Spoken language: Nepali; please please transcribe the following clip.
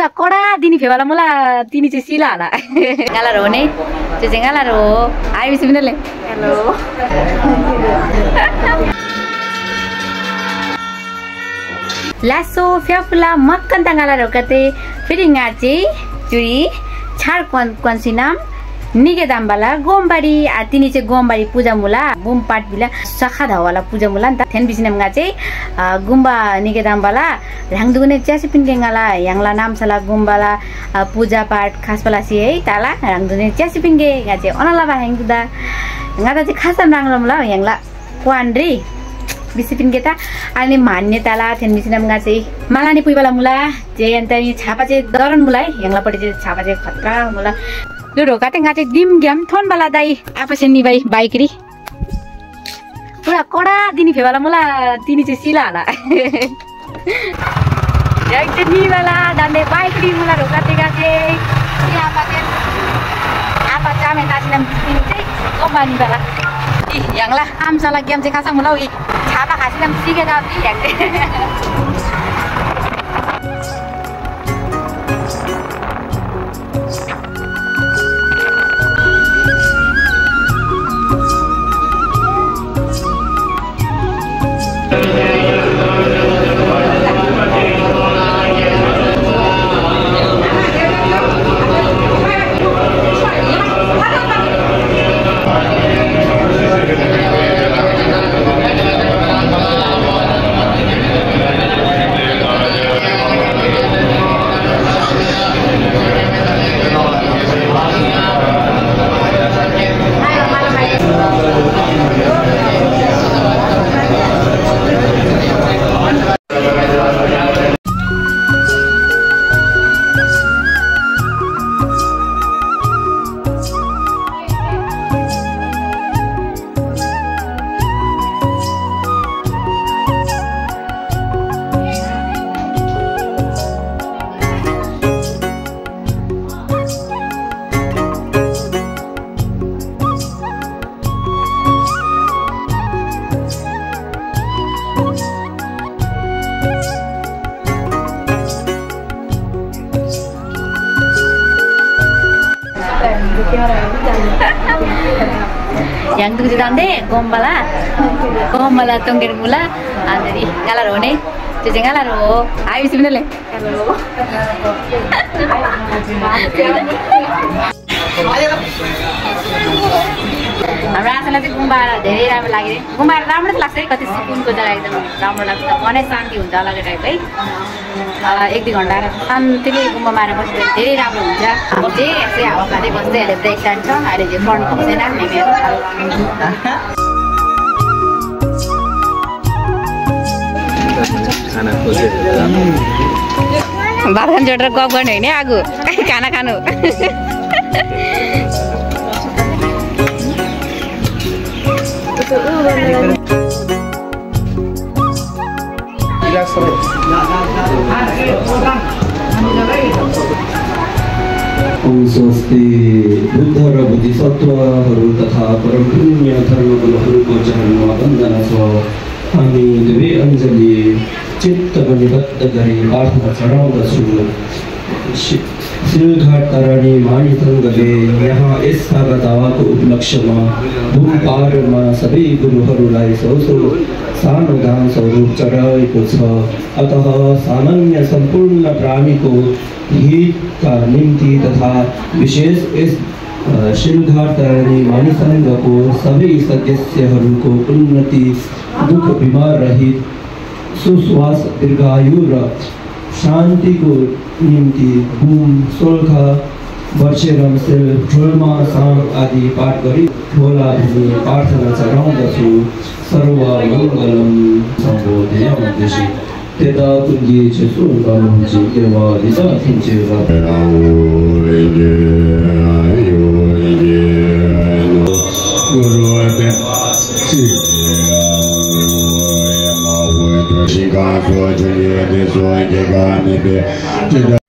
पुरा कडा दिनी फेवाला मुला तिनी चाहिँ सिला होला गालार हो नि त्यो चाहिँ गालार हो आइबिसी बिनले हेलो लासो फ्याफुला मक्कन तंगाला रोकते फेरि ngaci curi छाड कन्सिनाम निगे दामबाला गोमबारी तिनी चाहिँ गोमबारी पूजा मुला बुम पाट बिला सखा धावाला पूजा मुला नि त थेन बिसिनाम ngaci गुम्बा निगे दामबाला राङदुगने च्यासी पिनगेङाला यांगला नामसला गुम्बाला पूजा पाठ खासपाला सी है ताला राङदुगने च्यासी पिनगे ngaci अनला बा हेंगदा ngata चाहिँ खासम राङलमला यांगला क्वान्ड्री बिसिपिन गेता अनि मान्यताला थेन बिसिनाम ngaci मालानी पुइबाला मुला जे अन्त छापा चाहिँ दरन मुलाई यांगलापटि चाहिँ छापा चाहिँ खतरा मुला लुडो काटे ngaci दिम ग्याम थोन बाला दाई आपसे नि बाई बाइकरी पुरा कडा दिनी फेवाला मुला तिनी चाहिँ सिला होला याइते नि वाला दाले बाइकरी मुला रोकाते गाते apa चामे तासिनाम तिनी चाहिँ कम्पानी वाला यांगला आमसाला गेम चाहिँ खासा मुला इ छापा खासिनाम सिकेगा यांगले yang tu dande gombala tongger mula andari galar ho ne je galar ho ai sebenarnya hello हमरा आसालाई चाहिँ गुम्बा धेरै राम्रो लाग्यो गुम्बा राम्रो लाग्छ है कति सुकुनको जग्गा एकदम राम्रो लाग्छ मनै शान्ति हुन्छ अलग टाइप है 1-2 घण्टा शान्तिले गुम्बामा आएर बस्दा धेरै राम्रो हुन्छ अब चाहिँ यसै हावा खाँदै बस्दै अहिले ब्रेक टाइम छ अहिले चाहिँ पढ्नु सक्दैन हामीहरू खाना खोजेर बाथन जोडेर गफ गर्ने हैन आगो खाना खानु स्वस्ति बुद्ध र बोधिसत्वहरू तथा परम पुण्य धर्मगुरुहरूको चरणमा वन्दना छ हामी दुवै अञ्जली चित्तमा निबद्ध गरी प्रार्थना चढाउँदछु सिलघाट तरानी मानिसङ्गले यहाँ यस सागदावाको उपलक्ष्यमा भूमपारमा सबै गुरुहरूलाई सौसो सानो दान स्वरूप चढाएको छ अतः सामान्य सम्पूर्ण प्राणीको हितका निम्ति तथा विशेष यस सिलघाट तरानी मानिसङ्गको सबै सदस्यहरूको उन्नति दुःख बिमार रहित सुस्वास दीर्घायु र शान्तिको निम्ति बुम सोल्खा वर्षेरम सेल ठोलमा साम आदि पाठ गरी ठोला भनी प्रार्थना चढाउँदछु सर्वमङ्गलम सम्बोधयम देशी तेदा कुञ्जी छेसु गमञ्जी केवा लिसा थिञ्चे गुरु